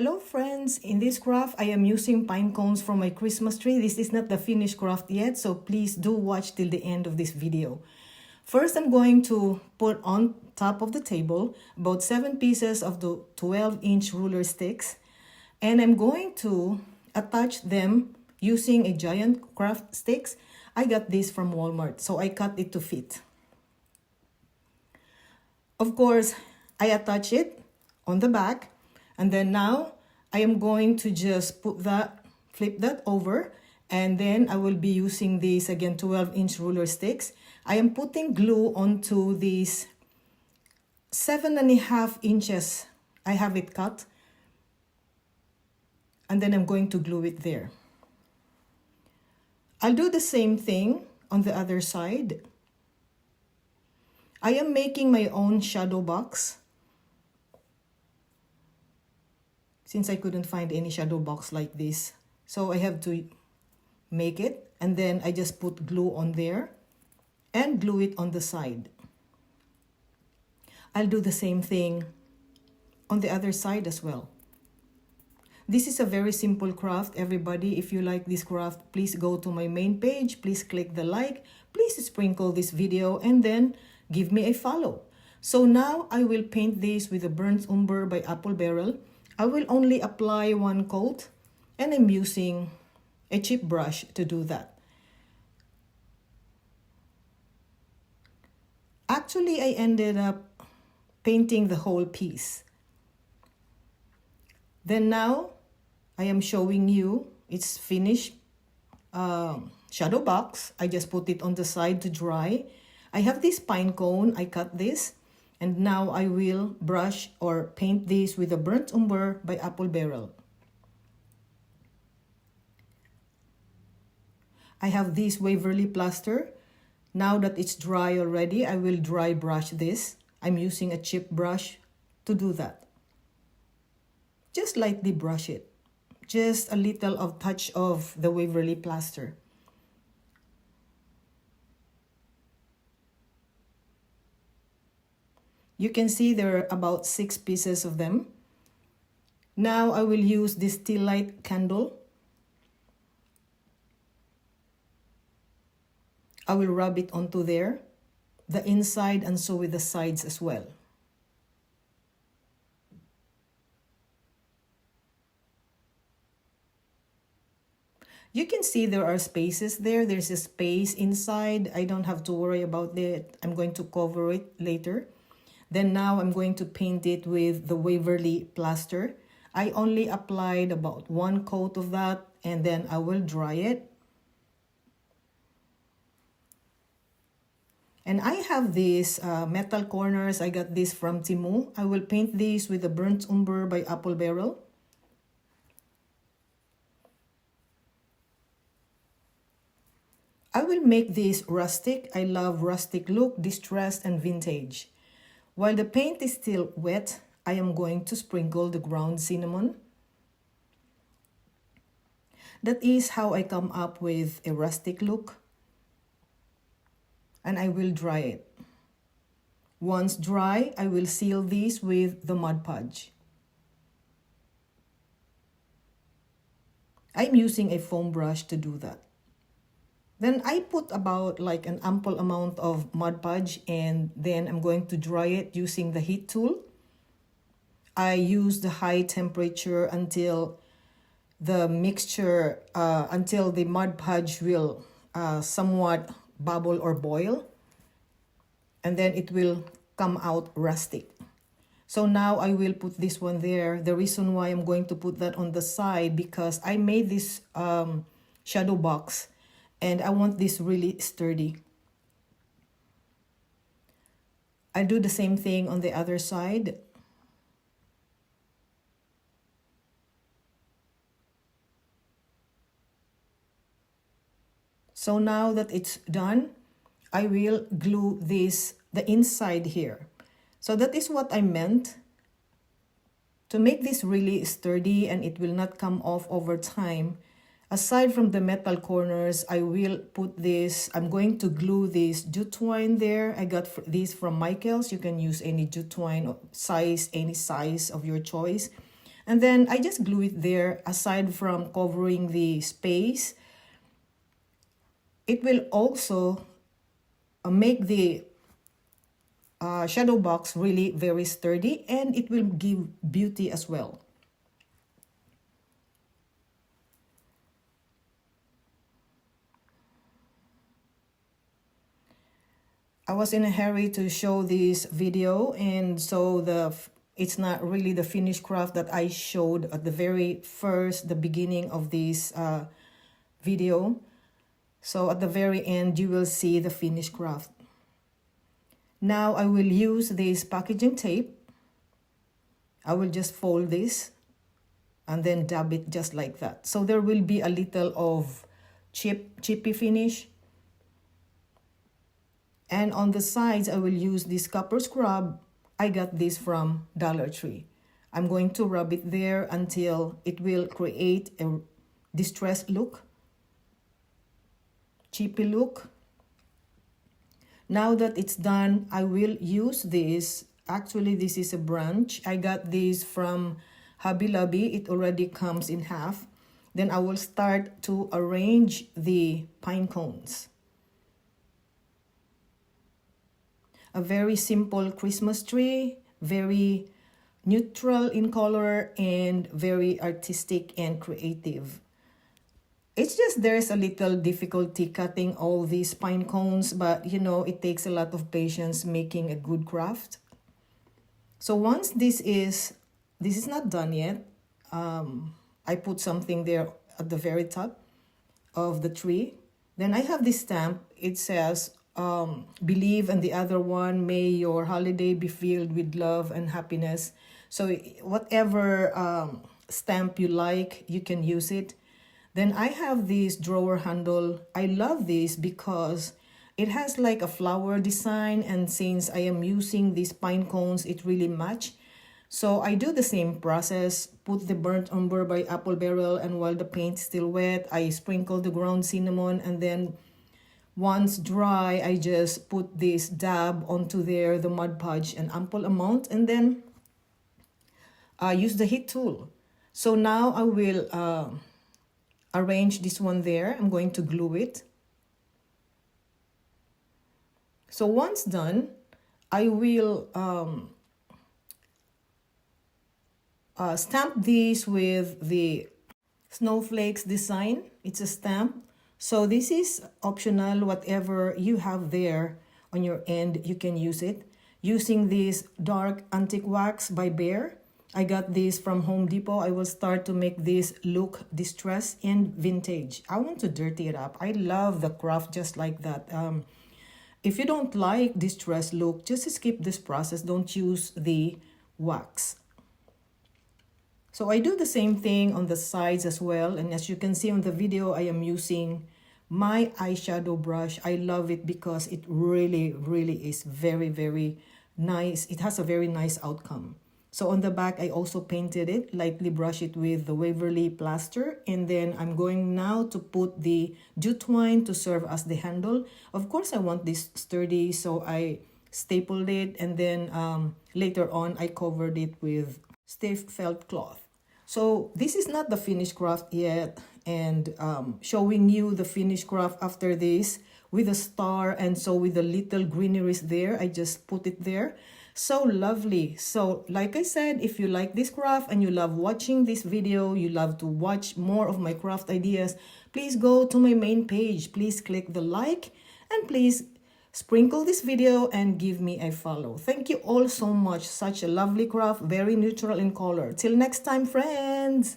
Hello friends, in this craft I am using pine cones from my Christmas tree. This is not the finished craft yet, so please do watch till the end of this video. First, I'm going to put on top of the table about 7 pieces of the 12-inch ruler sticks, and I'm going to attach them using a giant craft sticks. I got this from Walmart, so I cut it to fit. Of course, I attach it on the back, and then now I am going to just flip that over, and then I will be using these again 12-inch ruler sticks. I am putting glue onto these 7.5 inches. I have it cut, and then I'm going to glue it there. I'll do the same thing on the other side. I am making my own shadow box. Since I couldn't find any shadow box like this, so I have to make it, and then I just put glue on there and glue it on the side. I'll do the same thing on the other side as well. This is a very simple craft, everybody. If you like this craft, please go to my main page, please click the like, please sprinkle this video, and then give me a follow. So now I will paint this with a burnt umber by Apple Barrel. I will only apply one coat, and I'm using a cheap brush to do that. Actually, I ended up painting the whole piece. Then now, I am showing you its finished shadow box. I just put it on the side to dry. I have this pine cone, I cut this. And now I will brush or paint this with a burnt umber by Apple Barrel. I have this Waverly plaster. Now that it's dry already, I will dry brush this. I'm using a cheap brush to do that. Just lightly brush it. Just a little of touch of the Waverly plaster. You can see there are about 6 pieces of them. Now I will use this tea light candle. I will rub it onto there, the inside and so with the sides as well. You can see there are spaces there. There's a space inside. I don't have to worry about it. I'm going to cover it later. Then now I'm going to paint it with the Waverly plaster. I only applied about 1 coat of that, and then I will dry it. And I have these metal corners. I got this from Temu. I will paint these with the burnt umber by Apple Barrel. I will make this rustic. I love rustic look, distressed, and vintage. While the paint is still wet, I am going to sprinkle the ground cinnamon. That is how I come up with a rustic look. And I will dry it. Once dry, I will seal these with the Mod Podge. I'm using a foam brush to do that. Then I put about like an ample amount of Mod Podge, and then I'm going to dry it using the heat tool. I use the high temperature until the mixture, until the Mod Podge will somewhat bubble or boil, and then it will come out rustic. So now I will put this one there. The reason why I'm going to put that on the side, because I made this shadow box and I want this really sturdy. I do the same thing on the other side. So now that it's done, I will glue this, the inside here. So that is what I meant. To make this really sturdy and it will not come off over time, aside from the metal corners, I will put this, I'm going to glue this jute twine there. I got these from Michael's. You can use any jute twine size, any size of your choice. And then I just glue it there. Aside from covering the space, it will also make the shadow box really very sturdy, and it will give beauty as well. I was in a hurry to show this video, and so it's not really the finished craft that I showed at the very first, the beginning of this video. So at the very end, you will see the finished craft. Now I will use this packaging tape. I will just fold this and then dab it just like that. So there will be a little of chippy finish. And on the sides, I will use this copper scrub. I got this from Dollar Tree. I'm going to rub it there until it will create a distressed look, chippy look. Now that it's done, I will use this. Actually, this is a branch. I got this from Hobby Lobby. It already comes in half. Then I will start to arrange the pine cones. A very simple Christmas tree, very neutral in color and very artistic and creative. It's just there's a little difficulty cutting all these pine cones, but you know, it takes a lot of patience making a good craft. So once this is not done yet, I put something there at the very top of the tree. Then I have this stamp. It says, believe, and the other one, may your holiday be filled with love and happiness. So whatever stamp you like, you can use it. Then I have this drawer handle. I love this because it has like a flower design, and since I am using these pine cones, it really match. So I do the same process, put the burnt umber by apple barrel, and while the paint's still wet, I sprinkle the ground cinnamon, and then once dry, I just put this dab onto there, the Mod Podge, an ample amount, and then use the heat tool. So now I will arrange this one there. I'm going to glue it. So once done, I will stamp these with the snowflakes design. It's a stamp. So this is optional. Whatever you have there on your end, you can use it. Using this dark antique wax by Bear. I got this from Home Depot. I will start to make this look distressed and vintage. I want to dirty it up. I love the craft just like that. If you don't like distressed look, just skip this process. Don't use the wax. So I do the same thing on the sides as well. And as you can see on the video, I am using my eyeshadow brush. I love it because it really, really is very, very nice. It has a very nice outcome. So on the back, I also painted it, lightly brush it with the Waverly plaster. And then I'm going now to put the jute twine to serve as the handle. Of course, I want this sturdy, so I stapled it. And then later on, I covered it with stiff felt cloth. So this is not the finished craft yet. And showing you the finished craft after this with a star. And so with the little greeneries there, I just put it there. So lovely. So like I said, if you like this craft and you love watching this video, you love to watch more of my craft ideas, please go to my main page. Please click the like and please sprinkle this video and give me a follow. Thank you all so much. Such a lovely craft, very neutral in color. Till next time, friends.